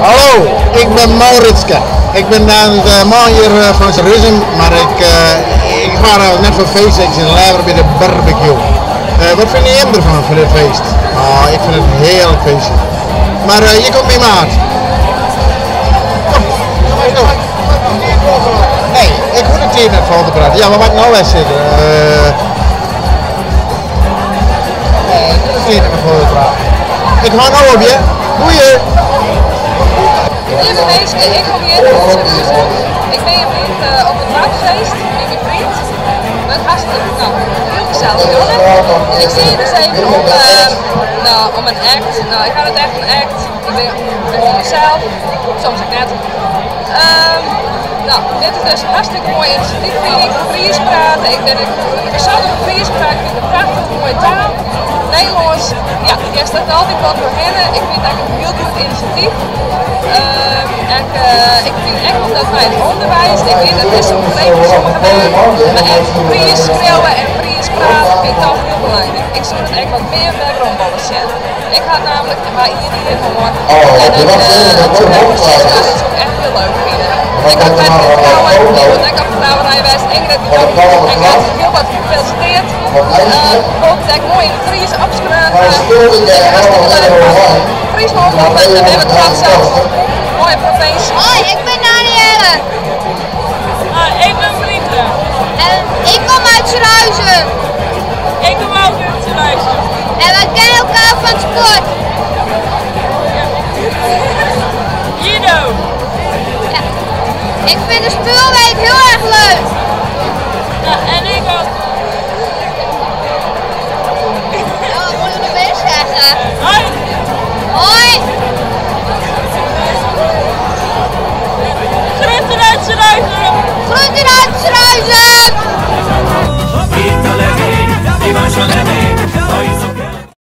Hallo, ik ben Mauritske. Ik ben de man hier van Jeruzalem, maar ik ga net voor feest, ik zit in Leeuwarden bij de barbecue. Wat vind je ervan voor dit feest? Oh, ik vind het een heerlijk feestje. Maar je komt mee, maat. Kom. Nee, ik hoef het hier net van te praten. Ja, maar waar ik nou eens zitten? Nee, ik hoef het hier net van te praten. Ik ga nou op je. Doei! Lieve mensen, ik kom hier uit Jeruzalem. Ik ben hier op het waterfeest met mijn vriend. Het hartstikke heel gezellig, hoor. En ik zie je dus even om een act. Nou, ik ga het echt een act. Ik ben voor mezelf, soms ook net. Nou, dit is dus een hartstikke mooi initiatief. Ik ga Fries praten. Ik zal over Fries praten. Ik vind het een prachtige mooie taal. Nederlands, ja, jij staat altijd wat voor hen. Ik vind het eigenlijk een heel goed initiatief. Ik vind echt dat bij het onderwijs, ik weet dat is een probleem voor sommige mensen, maar echt Fries schreeuwen en Fries praten vind ik toch heel belangrijk. Ik zou het echt wat meer bij grondballen zetten. Ik had namelijk bij iedereen gehoord en het proces dat is ook echt heel leuk vinden. Ik had met de vrouwen, ik heb een vrouwenrijwijs, Ingrid, die ook en gaat heel wat gefeliciteerd. Ook dat ik mooi in het Fries opschreven. Friesland, we hebben het gehad zelfs. Mooie provincie. Hoi, ik ben Danielle. Ik ben Friede. En ik kom uit Schuizen. Ik kom ook uit Schuizen. En we kennen elkaar van sport. Judo. Ja. Ik vind de speelweek heel erg leuk. Ja, en ik ook. Ja, wat moet ik nog meer zeggen?